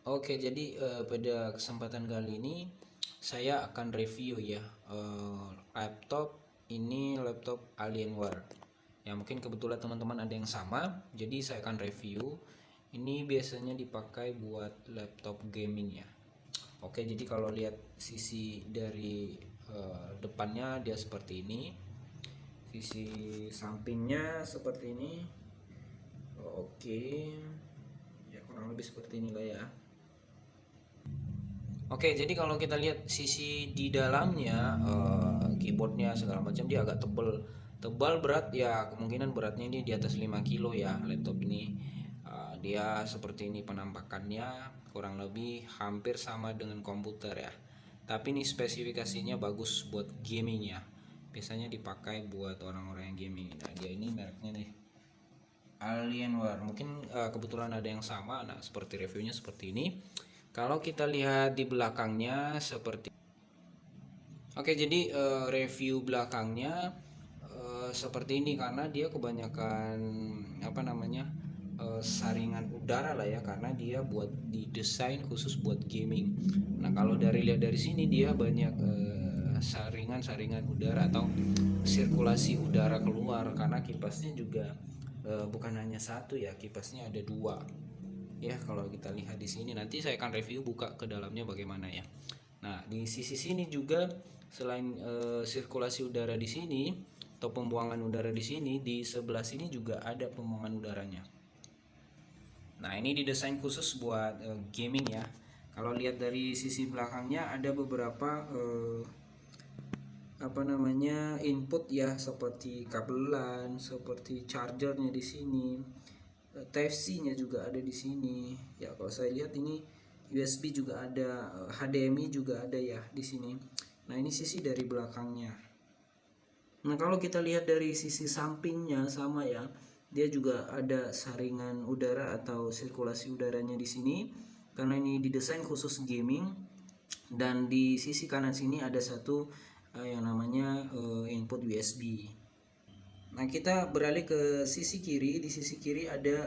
Oke, jadi pada kesempatan kali ini saya akan review ya laptop ini, laptop Alienware. Ya mungkin kebetulan teman-teman ada yang sama, jadi saya akan review. Ini biasanya dipakai buat laptop gaming ya. Oke, jadi kalau lihat sisi dari depannya dia seperti ini, sisi sampingnya seperti ini. Oke, ya kurang lebih seperti inilah ya. Oke, jadi kalau kita lihat sisi di dalamnya, keyboardnya segala macam dia agak tebal, tebal berat ya kemungkinan beratnya ini di atas 5 kilo ya laptop ini. Dia seperti ini penampakannya, kurang lebih hampir sama dengan komputer ya. Tapi ini spesifikasinya bagus buat gaming ya. Biasanya dipakai buat orang-orang yang gaming. Nah dia ini mereknya nih Alienware. Mungkin kebetulan ada yang sama. Nah seperti reviewnya seperti ini. Kalau kita lihat di belakangnya seperti Oke, jadi review belakangnya seperti ini karena dia kebanyakan apa namanya saringan udara lah ya karena dia buat didesain khusus buat gaming. Nah, kalau lihat dari sini dia banyak saringan-saringan udara atau sirkulasi udara keluar karena kipasnya juga bukan hanya satu ya, kipasnya ada dua. Ya, kalau kita lihat di sini nanti saya akan review buka ke dalamnya bagaimana ya. Nah, di sisi sini juga selain sirkulasi udara di sini atau pembuangan udara di sini, di sebelah sini juga ada pembuangan udaranya. Nah, ini didesain khusus buat gaming ya. Kalau lihat dari sisi belakangnya ada beberapa apa namanya input ya seperti kabelan, seperti chargernya di sini. Type-C-nya juga ada di sini. Ya, kalau saya lihat ini USB juga ada, HDMI juga ada ya di sini. Nah, ini sisi dari belakangnya. Nah, kalau kita lihat dari sisi sampingnya sama ya. Dia juga ada saringan udara atau sirkulasi udaranya di sini karena ini didesain khusus gaming dan di sisi kanan sini ada satu yang namanya input USB. Nah, kita beralih ke sisi kiri. Di sisi kiri ada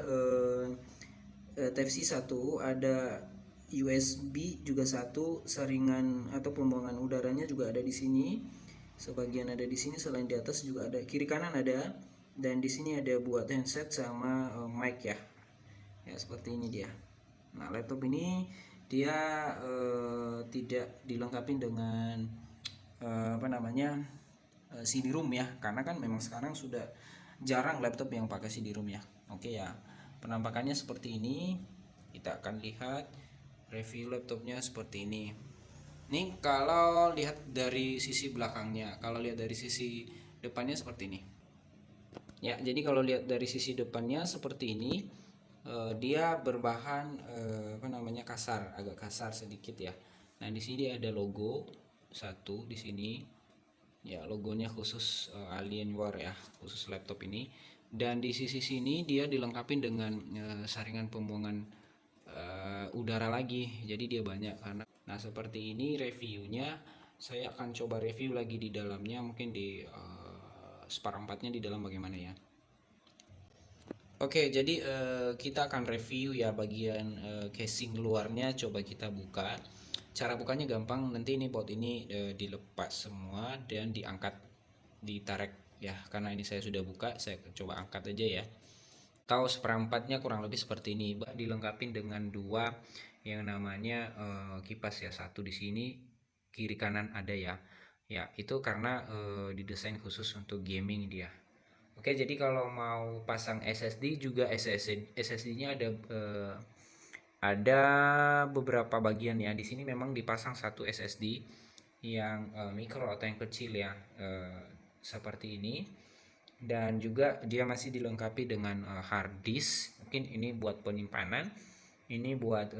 Type-C satu, ada USB juga satu, saringan atau pembuangan udaranya juga ada di sini. Sebagian ada di sini, selain di atas juga ada, kiri kanan ada, dan di sini ada buat handset sama mic ya. Ya seperti ini dia. Nah, laptop ini dia tidak dilengkapi dengan apa namanya CD-ROM ya, karena kan memang sekarang sudah jarang laptop yang pakai CD-ROM ya. Oke ya, penampakannya seperti ini. Kita akan lihat review laptopnya seperti ini. Nih kalau lihat dari sisi belakangnya, kalau lihat dari sisi depannya seperti ini. Ya, jadi kalau lihat dari sisi depannya seperti ini, dia berbahan apa namanya kasar, agak kasar sedikit ya. Nah, di sini ada logo satu di sini. Ya, logonya khusus Alienware ya, khusus laptop ini. Dan di sisi sini dia dilengkapi dengan saringan pembuangan udara lagi. Jadi dia banyak karena. Nah, seperti ini reviewnya. Saya akan coba review lagi di dalamnya, mungkin di seperempatnya di dalam bagaimana ya. Oke, jadi kita akan review ya bagian casing luarnya. Coba kita buka. Cara bukanya gampang. Nanti ini baut ini dilepas semua dan diangkat, ditarik ya. Karena ini saya sudah buka, saya coba angkat aja ya. Tahu seperempatnya kurang lebih seperti ini. Dilengkapi dengan dua yang namanya kipas ya. Satu di sini, kiri kanan ada ya. Ya, itu karena didesain khusus untuk gaming dia. Oke, jadi kalau mau pasang SSD juga SSD-nya ada beberapa bagian ya. Di sini memang dipasang satu SSD yang mikro atau yang kecil ya, seperti ini. Dan juga dia masih dilengkapi dengan hard disk. Mungkin ini buat penyimpanan, ini buat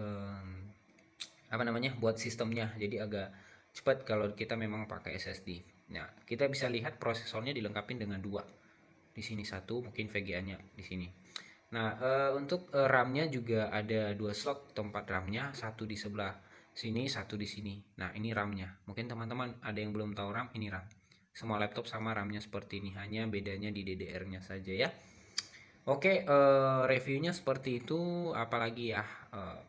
apa namanya? Buat sistemnya. Jadi agak cepat kalau kita memang pakai SSD. Nah, kita bisa lihat prosesornya dilengkapi dengan dua. Di sini satu, mungkin VGA-nya di sini. Nah, untuk RAM-nya juga ada dua slot tempat RAM-nya, satu di sebelah sini, satu di sini. Nah, ini RAM-nya. Mungkin teman-teman ada yang belum tahu RAM, ini RAM. Semua laptop sama RAM-nya seperti ini, hanya bedanya di DDR-nya saja ya. Oke, reviewnya seperti itu. Apalagi ya,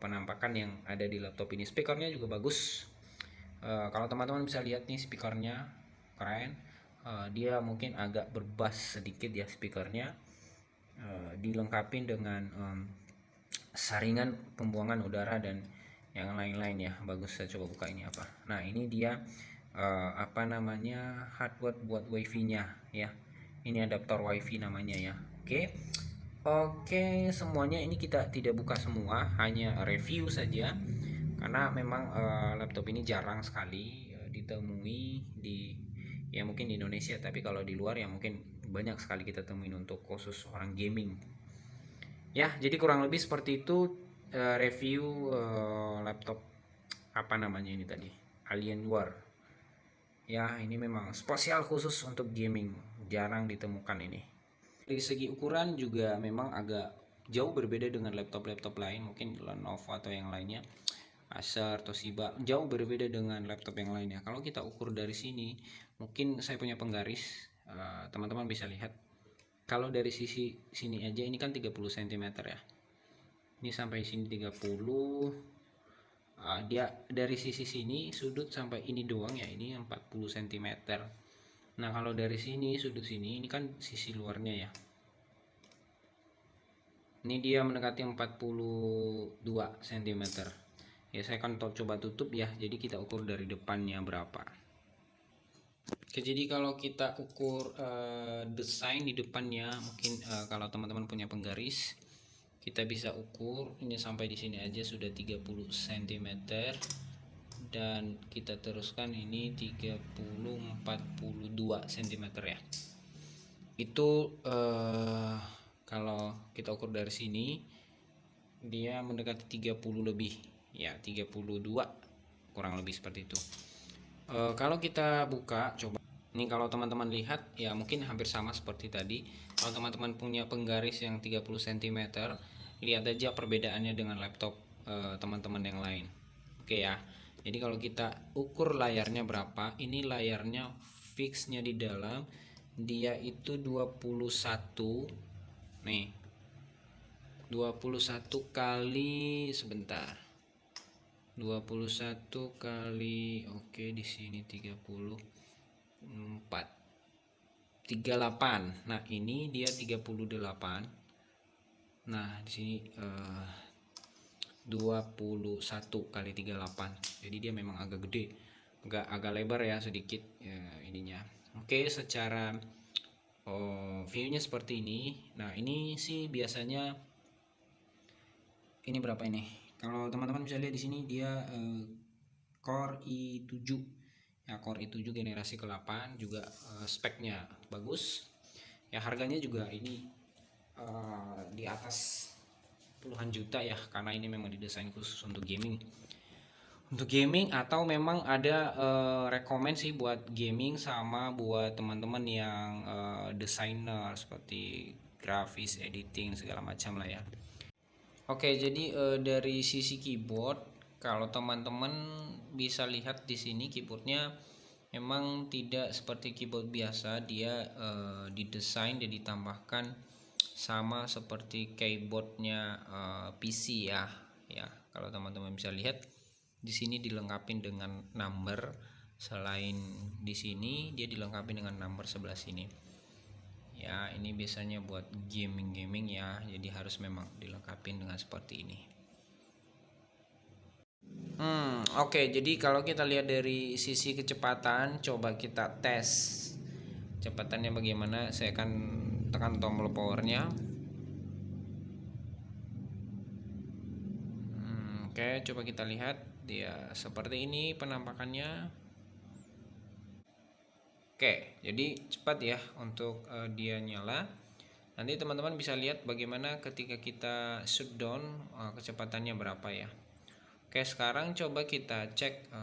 penampakan yang ada di laptop ini. Speakernya juga bagus. Kalau teman-teman bisa lihat nih, speakernya keren. Dia mungkin agak berbas sedikit ya speakernya. Dilengkapi dengan saringan pembuangan udara dan yang lain-lain ya. Bagus, saya coba buka ini apa. Nah, ini dia apa namanya, hardware buat wifi-nya ya. Ini adaptor wifi namanya ya. Oke. Oke, semuanya ini kita tidak buka semua, hanya review saja. Karena memang laptop ini jarang sekali ditemui di, ya mungkin di Indonesia, tapi kalau di luar ya mungkin banyak sekali kita temuin untuk khusus orang gaming. Ya, jadi kurang lebih seperti itu review laptop apa namanya ini tadi, Alienware. Ya, ini memang spesial khusus untuk gaming, jarang ditemukan ini. Dari segi ukuran juga memang agak jauh berbeda dengan laptop-laptop lain, mungkin Lenovo atau yang lainnya, Acer, Toshiba, jauh berbeda dengan laptop yang lainnya. Kalau kita ukur dari sini, mungkin saya punya penggaris, teman-teman bisa lihat. Kalau dari sisi sini aja ini kan 30 cm ya. Ini sampai sini 30. Dia dari sisi sini sudut sampai ini doang ya, ini 40 cm. Nah, kalau dari sini sudut sini ini kan sisi luarnya ya. Ini dia mendekati 42 cm. Ya, saya akan coba tutup ya. Jadi kita ukur dari depannya berapa. Oke, jadi kalau kita ukur desain di depannya, mungkin kalau teman-teman punya penggaris, kita bisa ukur ini sampai di sini aja sudah 30 cm, dan kita teruskan ini 42 cm ya. Itu kalau kita ukur dari sini dia mendekati 30 lebih ya, 32 kurang lebih seperti itu. Kalau kita buka coba, ini kalau teman-teman lihat ya mungkin hampir sama seperti tadi. Kalau teman-teman punya penggaris yang 30 cm, lihat aja perbedaannya dengan laptop teman-teman yang lain. Oke ya. Jadi kalau kita ukur layarnya berapa, ini layarnya fixnya di dalam dia itu 21 nih, 21 kali sebentar, 21 kali, oke di sini 34 38. Nah, ini dia 38. Nah, di sini 21 kali 38. Jadi dia memang agak gede, agak lebar ya sedikit ya, ininya. Oke, secara view-nya seperti ini. Nah, ini sih biasanya ini berapa ini? Kalau teman-teman bisa lihat di sini dia Core i7 ya, Core i7 generasi ke-8, juga speknya bagus ya. Harganya juga ini di atas puluhan juta ya, karena ini memang didesain khusus untuk gaming, atau memang ada rekomend sih buat gaming sama buat teman-teman yang desainer seperti grafis, editing segala macam lah ya. Oke, jadi dari sisi keyboard, kalau teman-teman bisa lihat di sini keyboardnya memang tidak seperti keyboard biasa. Dia didesain dan ditambahkan sama seperti keyboardnya PC ya. Ya, kalau teman-teman bisa lihat di sini dilengkapi dengan number. Selain di sini dia dilengkapi dengan number sebelah sini. Ya, ini biasanya buat gaming ya, jadi harus memang dilengkapi dengan seperti ini. Oke, jadi kalau kita lihat dari sisi kecepatan, coba kita tes kecepatannya bagaimana. Saya akan tekan tombol powernya. Oke, coba kita lihat dia seperti ini penampakannya. Oke, jadi cepat ya untuk dia nyala. Nanti teman-teman bisa lihat bagaimana ketika kita shutdown kecepatannya berapa ya. Oke, sekarang coba kita cek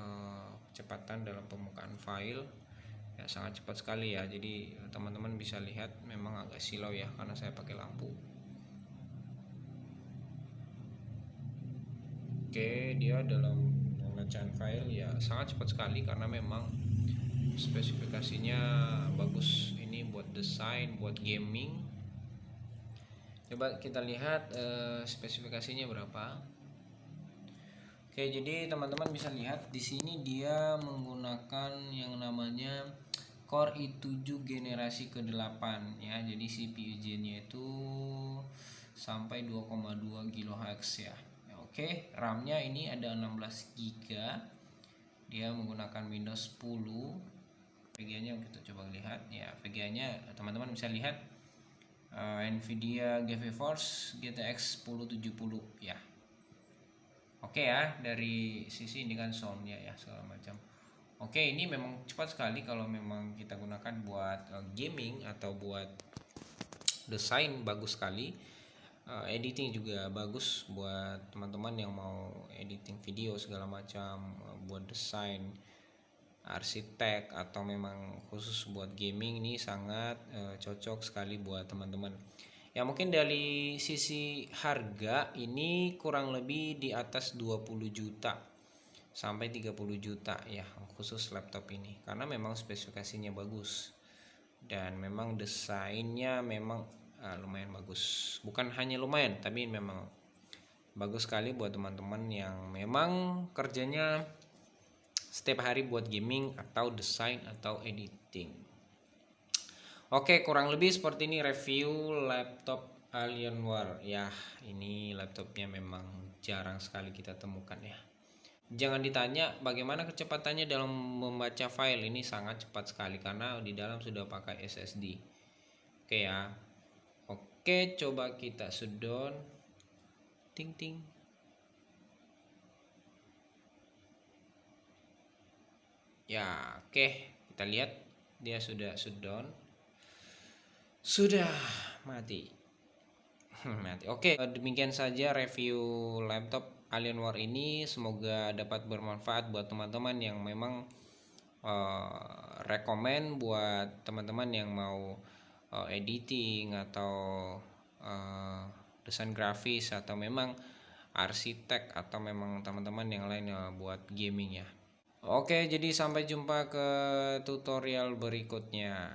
kecepatan dalam pembukaan file. Ya, sangat cepat sekali ya. Jadi teman-teman bisa lihat memang agak silau ya karena saya pakai lampu. Oke, dia dalam pembacaan file ya sangat cepat sekali karena memang spesifikasinya bagus. Ini buat desain, buat gaming. Coba kita lihat spesifikasinya berapa. Oke, jadi teman-teman bisa lihat di sini dia menggunakan yang namanya Core i7 generasi ke-8 ya. Jadi CPU Gen-nya itu sampai 2,2 GHz ya. Oke, RAM-nya ini ada 16 GB. Dia menggunakan Windows 10. VGA-nya kita coba lihat ya. VGA-nya teman-teman bisa lihat Nvidia GeForce GTX 1070 ya. Oke ya, dari sisi ini kan soundnya ya segala macam. Oke, ini memang cepat sekali kalau memang kita gunakan buat gaming atau buat desain, bagus sekali. Editing juga bagus buat teman-teman yang mau editing video segala macam, buat desain, arsitek atau memang khusus buat gaming, ini sangat cocok sekali buat teman-teman. Ya mungkin dari sisi harga ini kurang lebih di atas 20 juta sampai 30 juta ya khusus laptop ini, karena memang spesifikasinya bagus dan memang desainnya memang lumayan bagus. Bukan hanya lumayan, tapi memang bagus sekali buat teman-teman yang memang kerjanya setiap hari buat gaming atau desain atau editing. Oke, kurang lebih seperti ini review laptop Alienware ya. Ini laptopnya memang jarang sekali kita temukan ya. Jangan ditanya bagaimana kecepatannya dalam membaca file, ini sangat cepat sekali karena di dalam sudah pakai SSD. Oke ya. Oke, coba kita shutdown. Ting ting. Ya, oke. Kita lihat dia sudah shutdown. Sudah mati. Mati. Oke, demikian saja review laptop Alienware ini. Semoga dapat bermanfaat buat teman-teman yang memang rekomen buat teman-teman yang mau editing atau desain grafis atau memang arsitek atau memang teman-teman yang lain buat gaming ya. Oke, jadi sampai jumpa ke tutorial berikutnya.